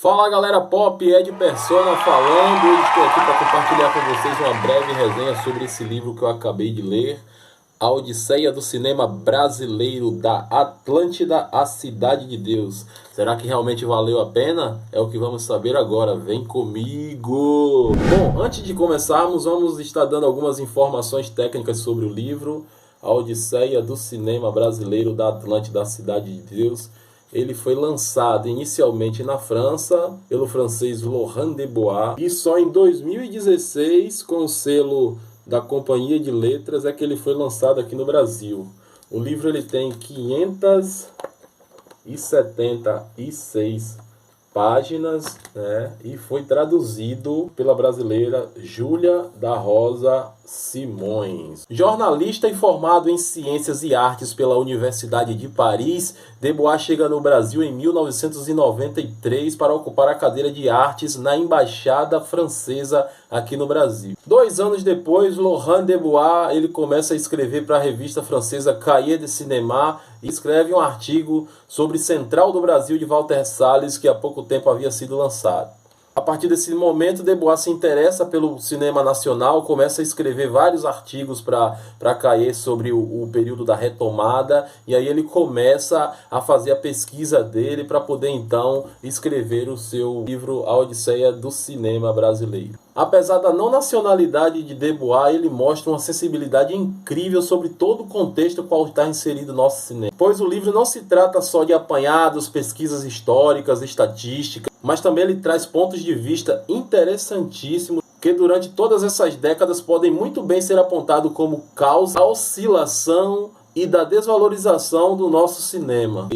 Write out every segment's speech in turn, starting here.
Fala galera pop, Ed Persona falando. Hoje estou aqui para compartilhar com vocês uma breve resenha sobre esse livro que eu acabei de ler, A Odisseia do Cinema Brasileiro, da Atlântida, a Cidade de Deus. Será que realmente valeu a pena? É o que vamos saber agora, vem comigo! Bom, antes de começarmos, vamos estar dando algumas informações técnicas sobre o livro, A Odisseia do Cinema Brasileiro, da Atlântida, a Cidade de Deus. Ele foi lançado inicialmente na França pelo francês Laurent Debois e só em 2016, com o selo da Companhia de Letras, é que ele foi lançado aqui no Brasil. O livro ele tem 576 páginas, né? E foi traduzido pela brasileira Júlia da Rosa Simões. Jornalista e formado em Ciências e Artes pela Universidade de Paris, Debois chega no Brasil em 1993 para ocupar a cadeira de Artes na Embaixada Francesa aqui no Brasil. 2 anos depois, Laurent Debois ele começa a escrever para a revista francesa Cahiers de Cinéma e escreve um artigo sobre Central do Brasil de Walter Salles, que há pouco tempo havia sido lançado. A partir desse momento, Debois se interessa pelo cinema nacional, começa a escrever vários artigos para Cahiers sobre o período da retomada, e aí ele começa a fazer a pesquisa dele para poder então escrever o seu livro A Odisseia do Cinema Brasileiro. Apesar da não nacionalidade de Debois, ele mostra uma sensibilidade incrível sobre todo o contexto no qual está inserido o nosso cinema. Pois o livro não se trata só de apanhados, pesquisas históricas, estatísticas, mas também ele traz pontos de vista interessantíssimos que durante todas essas décadas podem muito bem ser apontados como causa da oscilação e da desvalorização do nosso cinema.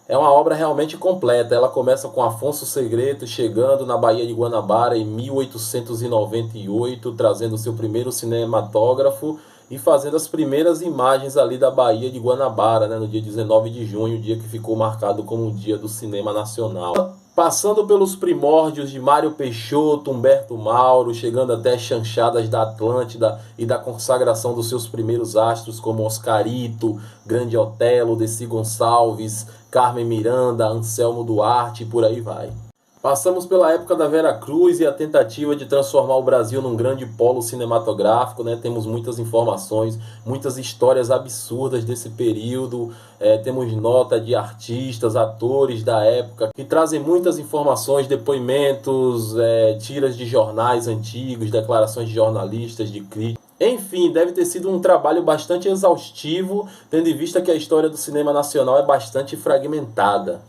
É uma obra realmente completa. Ela começa com Afonso Segreto chegando na Baía de Guanabara em 1898, trazendo seu primeiro cinematógrafo e fazendo as primeiras imagens ali da Baía de Guanabara, né, no dia 19 de junho, o dia que ficou marcado como o Dia do Cinema Nacional. Passando pelos primórdios de Mário Peixoto, Humberto Mauro, chegando até chanchadas da Atlântida e da consagração dos seus primeiros astros como Oscarito, Grande Otelo, Desi Gonçalves, Carmen Miranda, Anselmo Duarte e por aí vai. Passamos pela época da Vera Cruz e a tentativa de transformar o Brasil num grande polo cinematográfico, né? Temos muitas informações, muitas histórias absurdas desse período, temos nota de artistas, atores da época, que trazem muitas informações, depoimentos, tiras de jornais antigos, declarações de jornalistas, de críticos. Enfim, deve ter sido um trabalho bastante exaustivo, tendo em vista que a história do cinema nacional é bastante fragmentada.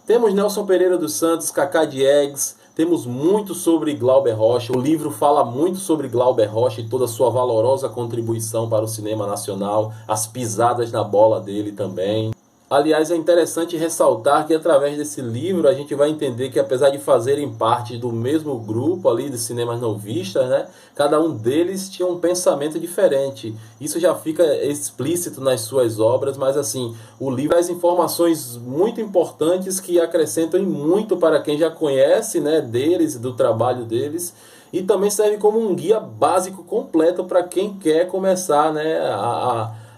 Temos Nelson Pereira dos Santos, Cacá Diegues, temos muito sobre Glauber Rocha. O livro fala muito sobre Glauber Rocha e toda a sua valorosa contribuição para o cinema nacional, as pisadas na bola dele também. Aliás, é interessante ressaltar que através desse livro a gente vai entender que apesar de fazerem parte do mesmo grupo ali de cinemas não vistas, né, cada um deles tinha um pensamento diferente. Isso já fica explícito nas suas obras, mas assim, o livro traz informações muito importantes que acrescentam muito para quem já conhece, né, deles, do trabalho deles, e também serve como um guia básico completo para quem quer começar, né,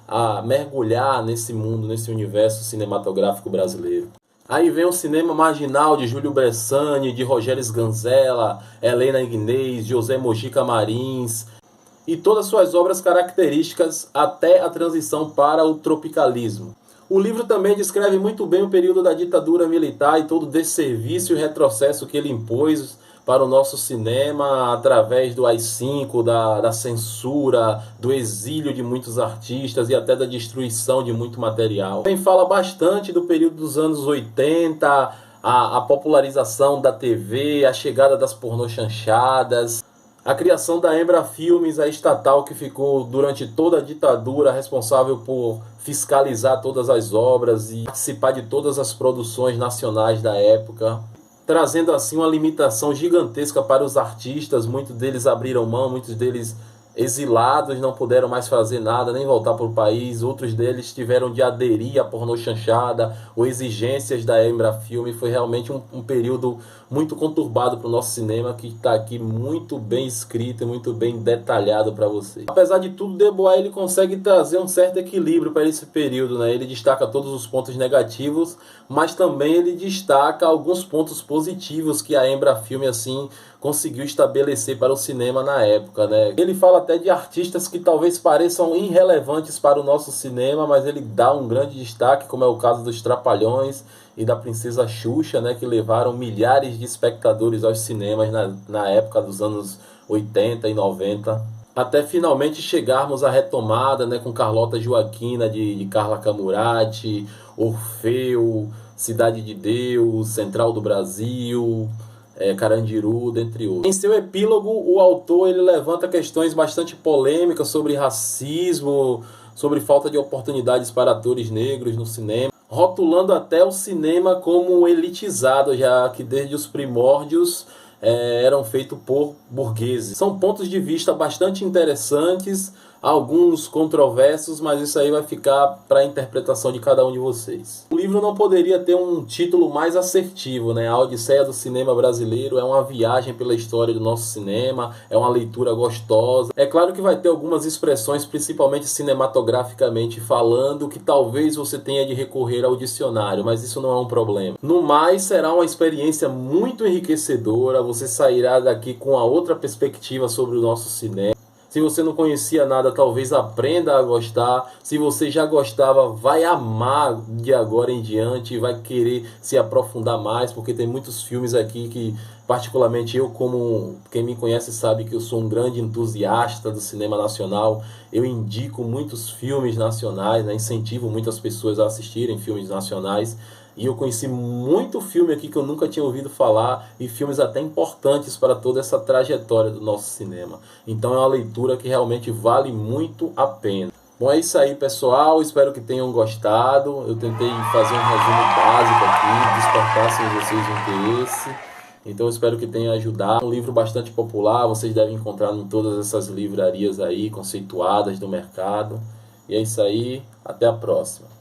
a mergulhar nesse mundo, nesse universo cinematográfico brasileiro. Aí vem o Cinema Marginal de Júlio Bressani, de Rogério Sganzella, Helena Ignez, José Mojica Marins e todas suas obras características até a transição para o tropicalismo. O livro também descreve muito bem o período da ditadura militar e todo o desserviço e retrocesso que ele impôs para o nosso cinema através do AI-5, da censura, do exílio de muitos artistas e até da destruição de muito material. Também fala bastante do período dos anos 80, a popularização da TV, a chegada das pornochanchadas, a criação da Embra Filmes, a estatal que ficou durante toda a ditadura responsável por fiscalizar todas as obras e participar de todas as produções nacionais da época, trazendo assim uma limitação gigantesca para os artistas. Muitos deles abriram mão, muitos deles exilados, não puderam mais fazer nada, nem voltar para o país. Outros deles tiveram de aderir à pornô chanchada ou exigências da Embrafilme. Foi realmente um período muito conturbado para o nosso cinema, que está aqui muito bem escrito e muito bem detalhado para vocês. Apesar de tudo, Debois ele consegue trazer um certo equilíbrio para esse período, né? Ele destaca todos os pontos negativos, mas também ele destaca alguns pontos positivos que a Embrafilme assim conseguiu estabelecer para o cinema na época, né? Ele fala até de artistas que talvez pareçam irrelevantes para o nosso cinema, mas ele dá um grande destaque, como é o caso dos Trapalhões e da Princesa Xuxa, né, que levaram milhares de espectadores aos cinemas na época dos anos 80 e 90. Até finalmente chegarmos à retomada, né, com Carlota Joaquina de Carla Camurati, Orfeu, Cidade de Deus, Central do Brasil, Carandiru, dentre outros. Em seu epílogo, o autor ele levanta questões bastante polêmicas sobre racismo, sobre falta de oportunidades para atores negros no cinema, rotulando até o cinema como elitizado, já que desde os primórdios eram feitos por burgueses. São pontos de vista bastante interessantes, alguns controversos, mas isso aí vai ficar para a interpretação de cada um de vocês. O livro não poderia ter um título mais assertivo, né? A Odisseia do Cinema Brasileiro é uma viagem pela história do nosso cinema, é uma leitura gostosa. É claro que vai ter algumas expressões, principalmente cinematograficamente falando, que talvez você tenha de recorrer ao dicionário, mas isso não é um problema. No mais, será uma experiência muito enriquecedora, você sairá daqui com a outra perspectiva sobre o nosso cinema. Se você não conhecia nada, talvez aprenda a gostar. Se você já gostava, vai amar de agora em diante e vai querer se aprofundar mais, porque tem muitos filmes aqui que, particularmente eu, como quem me conhece sabe que eu sou um grande entusiasta do cinema nacional. Eu indico muitos filmes nacionais, né? Incentivo muitas pessoas a assistirem filmes nacionais. E eu conheci muito filme aqui que eu nunca tinha ouvido falar, e filmes até importantes para toda essa trajetória do nosso cinema. Então é uma leitura que realmente vale muito a pena. Bom, é isso aí, pessoal. Espero que tenham gostado. Eu tentei fazer um resumo básico aqui, despertar em vocês o interesse. Então eu espero que tenha ajudado. Um livro bastante popular, vocês devem encontrar em todas essas livrarias aí, conceituadas do mercado. E é isso aí, até a próxima.